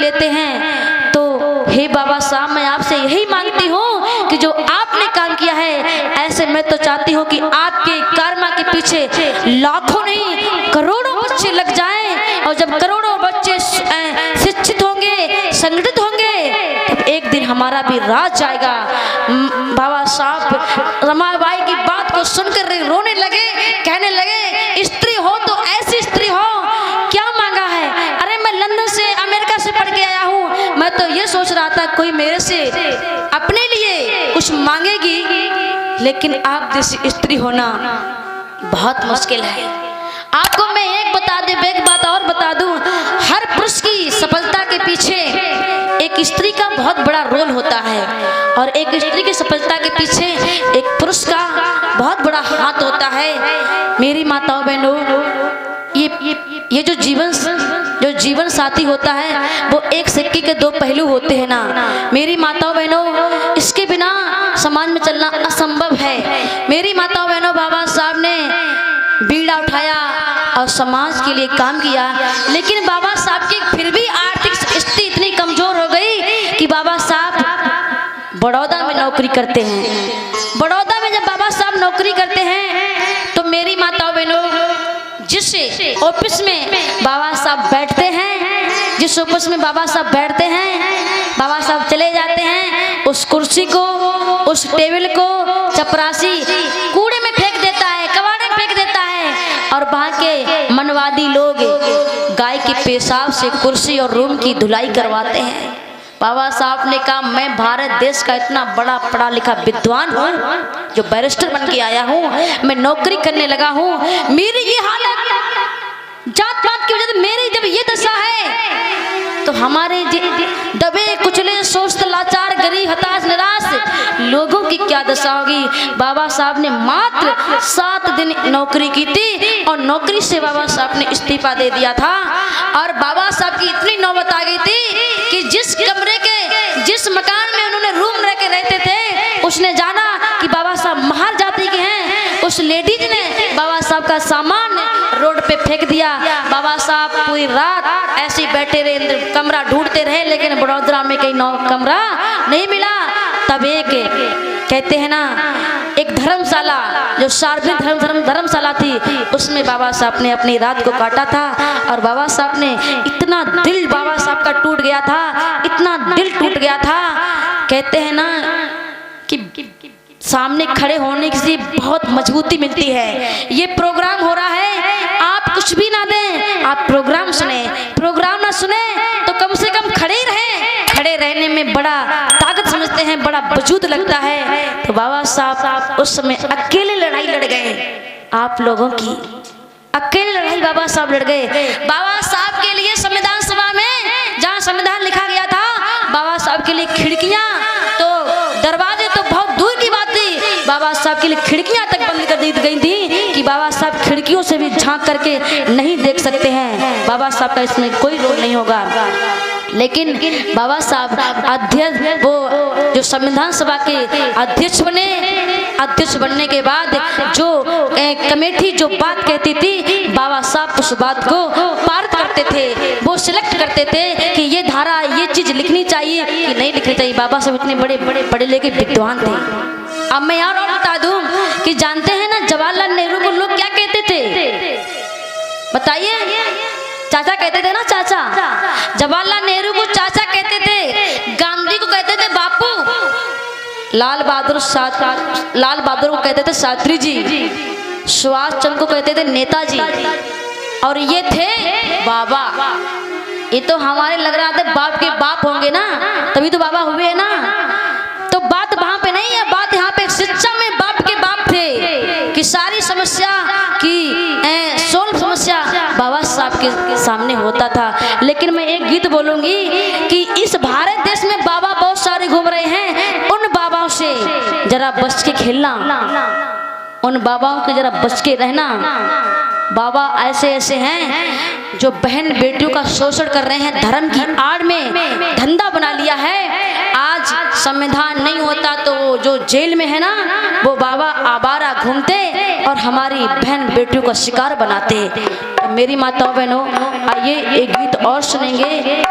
लेते हैं। तो हे बाबा साहब, मैं आपसे यही मांगती हूँ कि जो आपने काम किया है, ऐसे मैं तो चाहती हूँ कि आपके कर्मा के पीछे लाखों नहीं करोड़ों बच्चे लग जाएं, और जब करोड़ों बच्चे शिक्षित होंगे, संगठित होंगे, तब एक दिन हमारा भी राज जाएगा। बाबा साहब रमाबाई की बात को सुनकर रोने लगे, कहने लगे स्त्री हो तो ऐसी स्त्री हो, क्या मांगा है? अरे मैं लंदन से अमेरिका से पढ़ के आया हूँ, मैं तो ये सोच रहा था कोई मेरे से अपने लिए कुछ मांगेगी, लेकिन आप जैसी स्त्री होना बहुत मुश्किल है। आपको मैं एक बात और बता दूं, हर पुरुष की सफलता के पीछे एक स्त्री का बहुत बड़ा रोल होता है, और एक स्त्री की सफलता के पीछे एक पुरुष का बहुत बड़ा हाथ होता है। मेरी माताओं बहनों, ये जो जीवन साथी होता है वो एक सिक्के के दो पहलू होते हैं ना। मेरी माताओं बहनों, इसके बिना समाज में चलना असंभव है। मेरी माताओं बहनों, बाबा साहब ने बीड़ा उठाया और समाज के लिए काम किया, लेकिन बाबा साहब की फिर भी आर्थिक स्थिति इतनी कमजोर हो गई कि बाबा साहब बड़ौदा में नौकरी करते हैं। बड़ौदा में जब बाबा साहब नौकरी करते हैं तो मेरी माताओं बहनों, जिस ऑफिस में बाबा साहब बैठते हैं, जिस ऑफिस में बाबा साहब बैठते हैं, बाबा साहब चले जाते हैं, उस कुर्सी को, उस टेबल को चपरासी कूड़े में फेंक देता है, कबाड़े में फेंक देता है, और वहाँ के मनवादी लोग गाय के पेशाब से कुर्सी और रूम की धुलाई करवाते हैं। बाबा साहब ने कहा, मैं भारत देश का इतना बड़ा पढ़ा लिखा विद्वान हूँ, जो बैरिस्टर बन के आया हूँ, मैं नौकरी करने लगा हूँ, मेरी ये हालत जात पात की वजह से मेरी जब ये दशा है, तो हमारे दबे कुचले सोच लाचार गरीब हताश निराश लोगों की क्या दशा होगी। बाबा साहब ने मात्र 7 दिन नौकरी की थी, और नौकरी से बाबा साहब ने इस्तीफा दे दिया था। और बाबा साहब की इतनी नौबत आ गई थी कि जिस कमरे के, जिस मकान में उन्होंने रूम रह के रहते थे, उसने जाना कि बाबा साहब महल जाति के हैं, उस लेडीज ने बाबा साहब का सामान रोड पे फेंक दिया। बाबा साहब पूरी रात ऐसे बैठे रहे, कमरा ढूंढते रहे, लेकिन बड़ौदा में कहीं कमरा नहीं मिला। तब एक कहते हैं ना, एक धर्मशाला जो सार्वजनिक धर्मशाला थी, उसमें बाबा साहब ने अपनी रात को काटा था। और बाबा साहब ने इतना दिल बाबा साहब का टूट गया था, इतना दिल टूट गया था, कहते हैं ना कि सामने खड़े होने से बहुत मजबूती मिलती है। ये प्रोग्राम हो रहा है, आप कुछ भी ना दें, आप प्रोग्राम सुने, प्रोग्राम ना सुने तो कम से कम खड़े रहें। खड़े रहने में बड़ा ताकत समझते हैं, बड़ा वजूद लगता है। तो बाबा साहब उस समय अकेले लड़ाई लड़ गए, आप लोगों की अकेले लड़ाई बाबा साहब लड़ गए। बाबा साहब के लिए संविधान सभा में जहाँ संविधान लिखा गया था, बाबा साहब के लिए खिड़कियाँ तो दरवाजे तो बहुत दूर की बात थी, बाबा साहब के लिए खिड़कियां तक बंद कर दी गई थी कि बाबा साहब खिड़कियों से भी झांक करके नहीं देख सकते हैं। बाबा साहब का इसमें कोई रोल नहीं होगा। लेकिन बाबा साहब अध्यक्ष, वो जो संविधान सभा के अध्यक्ष बने, अध्यक्ष बनने के बाद जो कमेटी जो बात कहती थी, बाबा साहब उस बात को पारित करते थे, वो सिलेक्ट करते थे कि ये धारा, ये चीज लिखनी चाहिए कि नहीं लिखनी चाहिए। बाबा साहब इतने बड़े बड़े पढ़े लिखे विद्वान थे। अब मैं और बता दूं कि जानते हैं ना जवाहरलाल नेहरू को लोग क्या कहते थे, बताइए? चाचा कहते थे ना, चाचा। जवाहरलाल नेहरू को चाचा कहते थे, गांधी को कहते थे बापू, लाल बहादुर को कहते थे शास्त्री जी, सुभाष चंद्र को कहते थे नेताजी, और ये थे बाबा। ये तो हमारे लग रहा था बाप के बाप होंगे ना, तभी तो बाबा हुए है ना। तो बात वहां पे नहीं है, बात यहाँ पे शिक्षा में बाप के बाप थे कि सारी समस्या की सोल्व समस्या बाबा साहब के सामने होता था। लेकिन मैं एक गीत बोलूंगी कि इस भारत देश में बाबा बहुत सारे घूम रहे हैं, उन बाबाओं से जरा बच के खेलना, उन बाबाओं के जरा बच के रहना। बाबा ऐसे ऐसे हैं जो बहन बेटियों का शोषण कर रहे हैं, धर्म की आड़ में धंधा बना लिया है। आज संविधान नहीं होता तो जो जेल में है ना, वो बाबा आवारा घूमते और हमारी बहन बेटियों का शिकार बनाते। तो मेरी माताओं बहनों, आइए एक गीत और सुनेंगे।